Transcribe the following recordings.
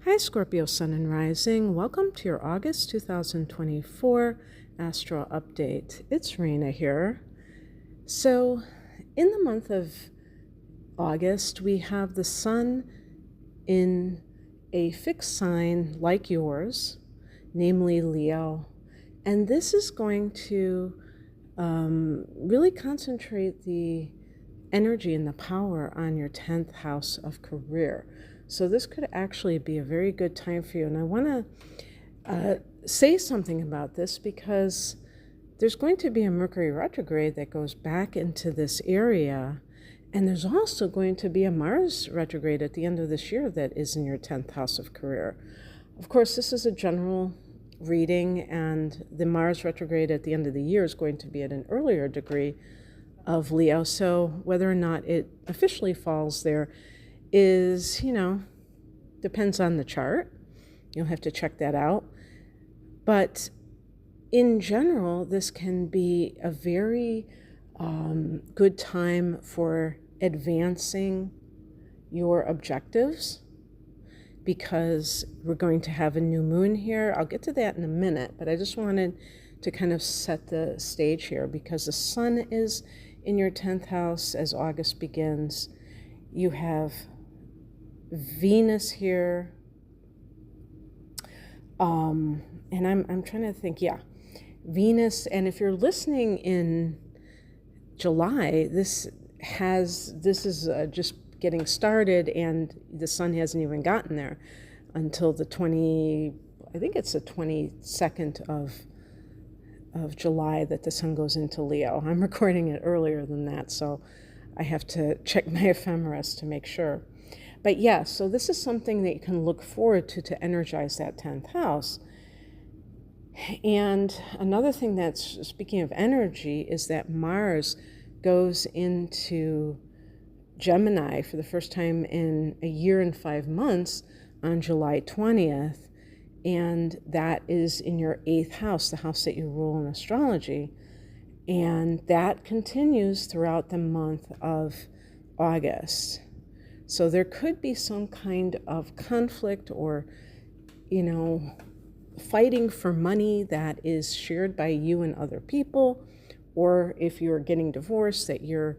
Hi, Scorpio Sun and Rising. Welcome to your August 2024 Astro Update. It's Rena here. So, in the month of August, we have the Sun in a fixed sign like yours, namely Leo. And this is going to really concentrate the energy and the power on your 10th house of career. So this could actually be a very good time for you. And I want to say something about this because there's going to be a Mercury retrograde that goes back into this area. And there's also going to be a Mars retrograde at the end of this year that is in your 10th house of career. Of course, this is a general reading, and the Mars retrograde at the end of the year is going to be at an earlier degree of Leo. So whether or not it officially falls there is, depends on the chart. You'll have to check that out. But in general, this can be a very good time for advancing your objectives, because we're going to have a new moon here. I'll get to that in a minute, but I just wanted to kind of set the stage here because the Sun is in your 10th house as August begins. You have Venus here, and I'm trying to think, Venus. And if you're listening in July, this is just getting started, and the Sun hasn't even gotten there until the 22nd of July that the Sun goes into Leo. I'm recording it earlier than that, so I have to check my ephemeris to make sure. But yeah, so this is something that you can look forward to energize that 10th house. And another thing that's, speaking of energy, is that Mars goes into Gemini for the first time in a year and 5 months on July 20th. And that is in your 8th house, the house that you rule in astrology. And that continues throughout the month of August. So there could be some kind of conflict or, fighting for money that is shared by you and other people. Or if you're getting divorced, that you're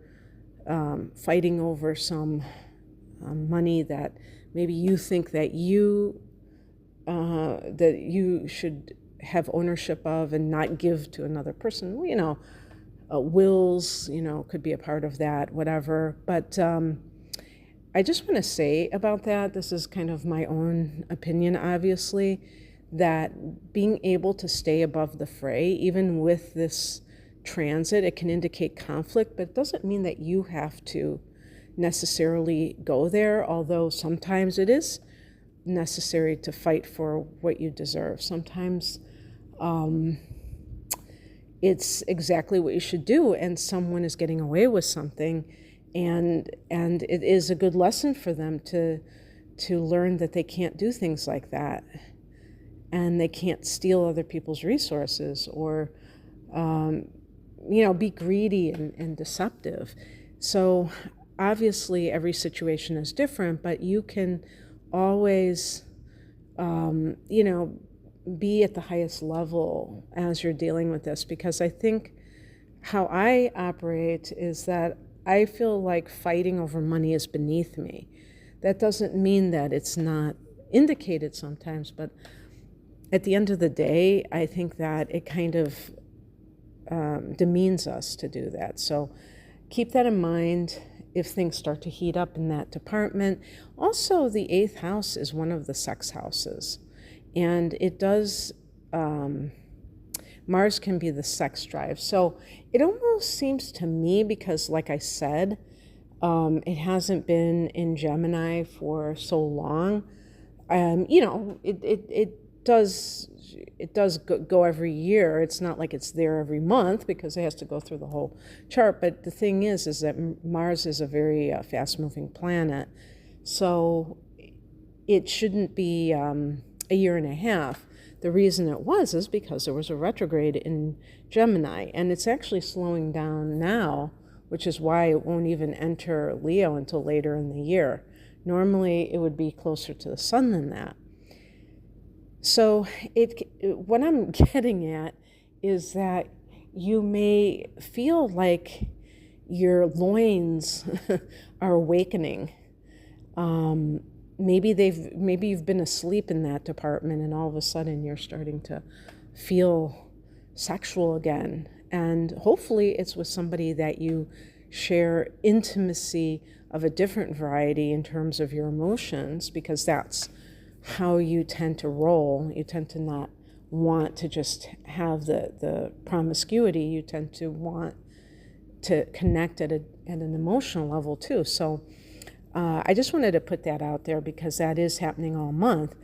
fighting over some money that maybe you think that you should have ownership of and not give to another person. Wills, could be a part of that, whatever. But I just want to say about that, this is kind of my own opinion, obviously, that being able to stay above the fray, even with this transit, it can indicate conflict, but it doesn't mean that you have to necessarily go there, although sometimes it is necessary to fight for what you deserve. Sometimes it's exactly what you should do, and someone is getting away with something, and it is a good lesson for them to learn that they can't do things like that, and they can't steal other people's resources or be greedy and deceptive. So obviously every situation is different, but you can always, be at the highest level as you're dealing with this, because I think how I operate is that I feel like fighting over money is beneath me. That doesn't mean that it's not indicated sometimes, but at the end of the day, I think that it kind of demeans us to do that. So keep that in mind if things start to heat up in that department. Also, the 8th house is one of the sex houses, and it does, Mars can be the sex drive. So it almost seems to me, because like I said, it hasn't been in Gemini for so long. It does go every year. It's not like it's there every month because it has to go through the whole chart. But the thing is that Mars is a very fast-moving planet. So it shouldn't be a year and a half. The reason it is because there was a retrograde in Gemini, and it's actually slowing down now, which is why it won't even enter Leo until later in the year. Normally, it would be closer to the Sun than that. So what I'm getting at is that you may feel like your loins are awakening. Maybe you've been asleep in that department, and all of a sudden you're starting to feel sexual again. And hopefully it's with somebody that you share intimacy of a different variety in terms of your emotions, because that's how you tend to roll. You tend to not want to just have the promiscuity. You tend to want to connect at an emotional level too. So I just wanted to put that out there because that is happening all month.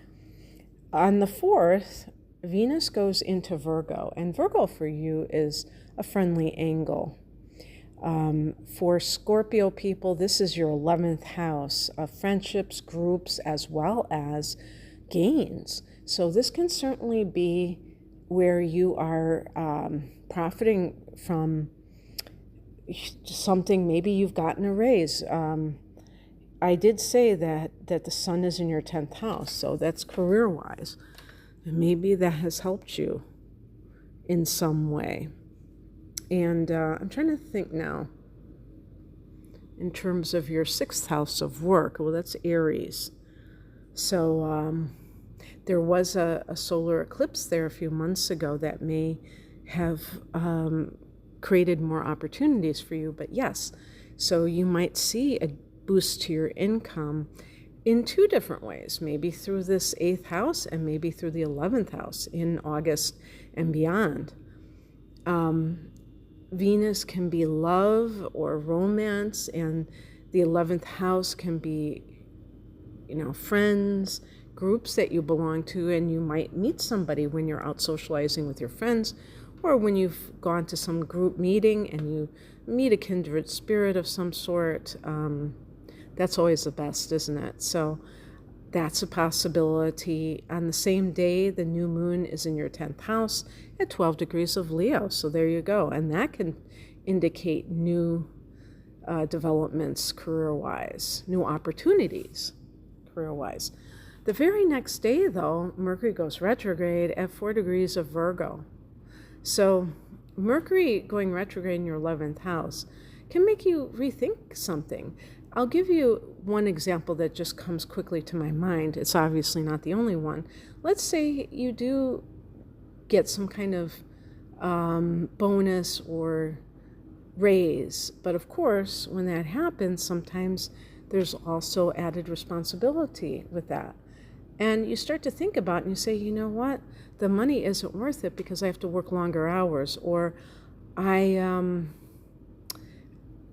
On the 4th, Venus goes into Virgo, and Virgo for you is a friendly angle. For Scorpio people, this is your 11th house of friendships, groups, as well as gains. So this can certainly be where you are profiting from something. Maybe you've gotten a raise. I did say that the sun is in your 10th house, so that's career-wise. And maybe that has helped you in some way. And I'm trying to think now in terms of your 6th house of work. Well, that's Aries. So there was a solar eclipse there a few months ago that may have created more opportunities for you. But yes, so you might see a boost to your income in 2 different ways, maybe through this 8th house and maybe through the 11th house in August and beyond. Venus can be love or romance, and the 11th house can be, friends, groups that you belong to, and you might meet somebody when you're out socializing with your friends, or when you've gone to some group meeting and you meet a kindred spirit of some sort. That's always the best, isn't it? So that's a possibility. On the same day, the new moon is in your 10th house at 12 degrees of Leo. So there you go. And that can indicate new developments career-wise, new opportunities career-wise. The very next day, though, Mercury goes retrograde at 4 degrees of Virgo. So Mercury going retrograde in your 11th house can make you rethink something. I'll give you one example that just comes quickly to my mind. It's obviously not the only one. Let's say you do get some kind of bonus or raise. But of course, when that happens, sometimes there's also added responsibility with that. And you start to think about it and you say, you know what? The money isn't worth it because I have to work longer hours, or I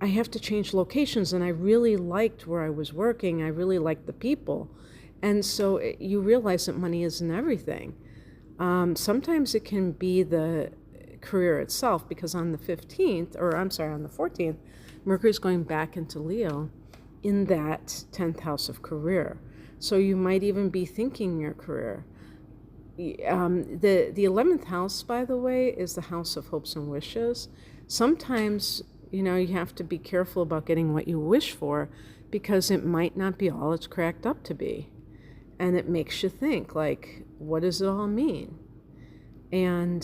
have to change locations, and I really liked where I was working. I really liked the people. And so you realize that money isn't everything. Sometimes it can be the career itself, because on the 14th, Mercury's going back into Leo in that 10th house of career. So you might even be thinking your career. The 11th house, by the way, is the house of hopes and wishes. Sometimes you have to be careful about getting what you wish for, because it might not be all it's cracked up to be. And it makes you think, like, what does it all mean? And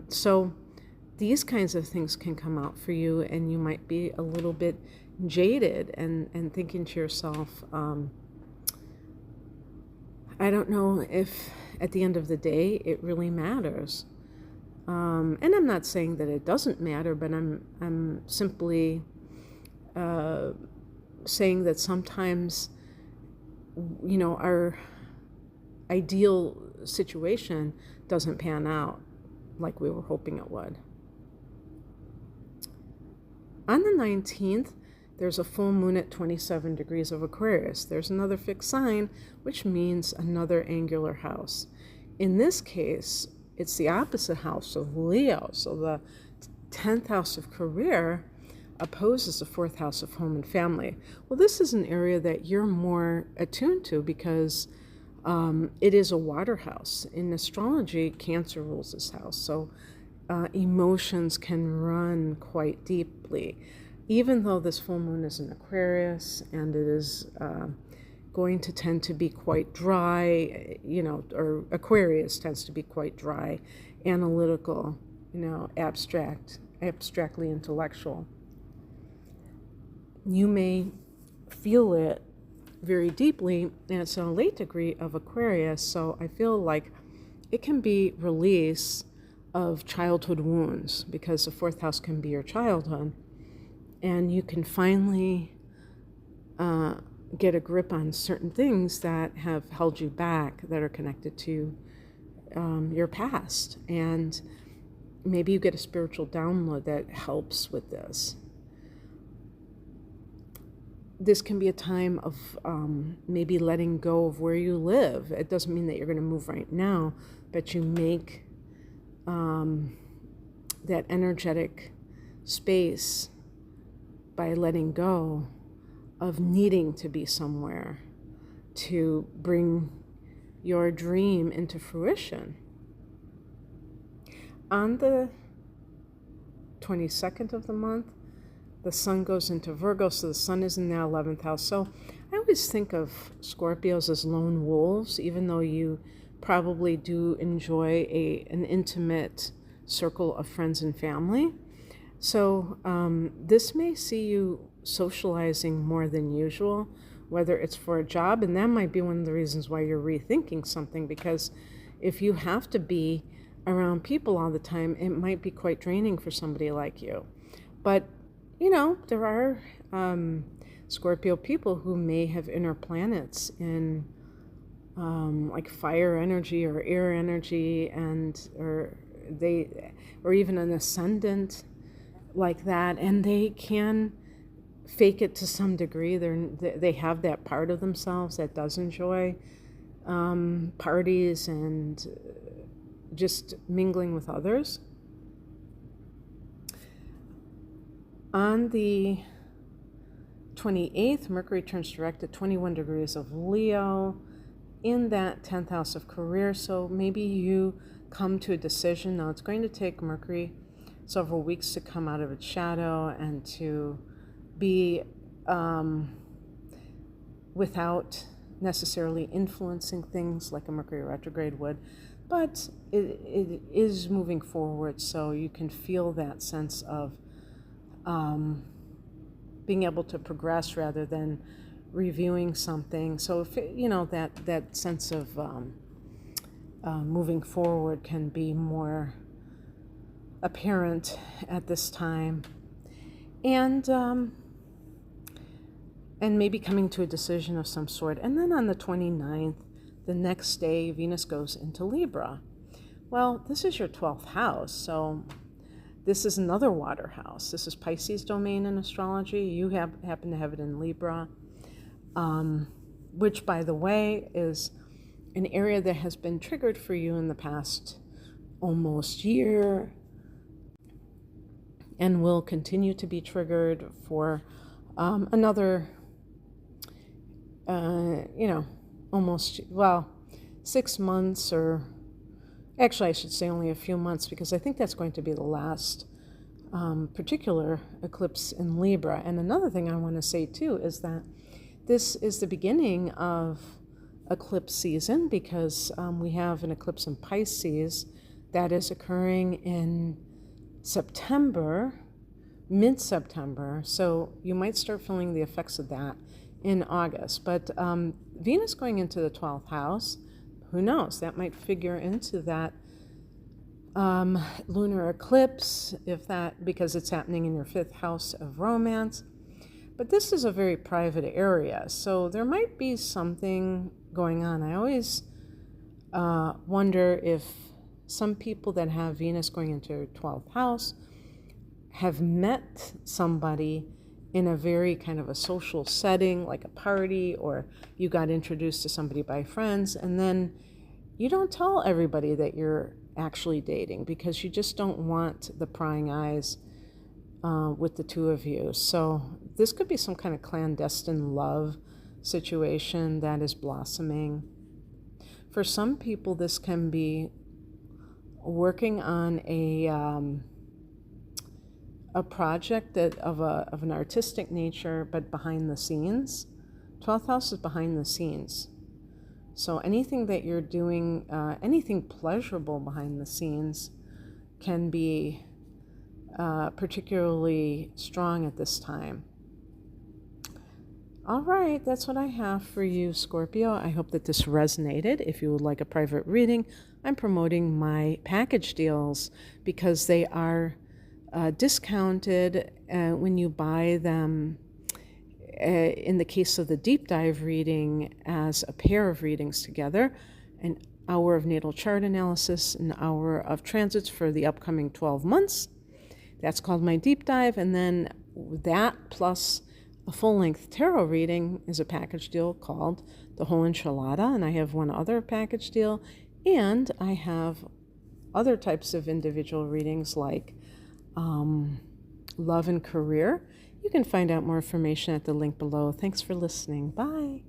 so these kinds of things can come out for you, and you might be a little bit jaded and thinking to yourself, I don't know if at the end of the day it really matters. And I'm not saying that it doesn't matter, but I'm simply saying that sometimes, our ideal situation doesn't pan out like we were hoping it would. On the 19th, there's a full moon at 27 degrees of Aquarius. There's another fixed sign, which means another angular house. In this case, it's the opposite house of Leo. So the 10th house of career opposes the 4th house of home and family. Well, this is an area that you're more attuned to because it is a water house. In astrology, Cancer rules this house. So emotions can run quite deeply. Even though this full moon is in Aquarius and it is, going to tend to be quite dry, or Aquarius tends to be quite dry, analytical, abstractly intellectual. You may feel it very deeply, and it's a late degree of Aquarius, so I feel like it can be release of childhood wounds, because the fourth house can be your childhood, and you can finally get a grip on certain things that have held you back, that are connected to your past, and maybe you get a spiritual download that helps with this. This can be a time of maybe letting go of where you live. It doesn't mean that you're going to move right now, but you make that energetic space by letting go of needing to be somewhere to bring your dream into fruition. On the 22nd of the month, the sun goes into Virgo, so the sun is in the 11th house. So I always think of Scorpios as lone wolves, even though you probably do enjoy an intimate circle of friends and family. So this may see you socializing more than usual, whether it's for a job, and that might be one of the reasons why you're rethinking something, because if you have to be around people all the time, it might be quite draining for somebody like you. But there are Scorpio people who may have inner planets in like fire energy or air energy, or even an ascendant like that, and they can fake it to some degree. They have that part of themselves that does enjoy parties and just mingling with others. On the 28th, Mercury turns direct at 21 degrees of Leo in that 10th house of career. So maybe you come to a decision. Now, it's going to take Mercury several weeks to come out of its shadow and to be without necessarily influencing things like a Mercury retrograde would. But it is moving forward, so you can feel that sense of being able to progress rather than reviewing something. So if that sense of moving forward can be more apparent at this time, and maybe coming to a decision of some sort. And then on the 29th, the next day, Venus goes into Libra. Well, this is your 12th house, so this is another water house. This is Pisces domain in astrology. You happen to have it in Libra, which, by the way, is an area that has been triggered for you in the past almost year and will continue to be triggered for another, almost, 6 months, or actually I should say only a few months, because I think that's going to be the last particular eclipse in Libra. And another thing I want to say too is that this is the beginning of eclipse season, because we have an eclipse in Pisces that is occurring in September, mid-September. So you might start feeling the effects of that in August. But Venus going into the 12th house, who knows, that might figure into that lunar eclipse, because it's happening in your 5th house of romance. But this is a very private area, so there might be something going on. I always wonder if some people that have Venus going into their 12th house have met somebody in a very kind of a social setting, like a party, or you got introduced to somebody by friends, and then you don't tell everybody that you're actually dating, because you just don't want the prying eyes with the two of you. So this could be some kind of clandestine love situation that is blossoming. For some people, this can be working on a project of an artistic nature, but behind the scenes, 12th house is behind the scenes. So anything that you're doing, anything pleasurable behind the scenes can be particularly strong at this time. All right, that's what I have for you, Scorpio. I hope that this resonated. If you would like a private reading, I'm promoting my package deals because they are discounted when you buy them. In the case of the deep dive reading, as a pair of readings together, an hour of natal chart analysis, an hour of transits for the upcoming 12 months. That's called my deep dive. And then that plus a full-length tarot reading is a package deal called the whole enchilada. And I have one other package deal. And I have other types of individual readings like love and career. You can find out more information at the link below. Thanks for listening. Bye.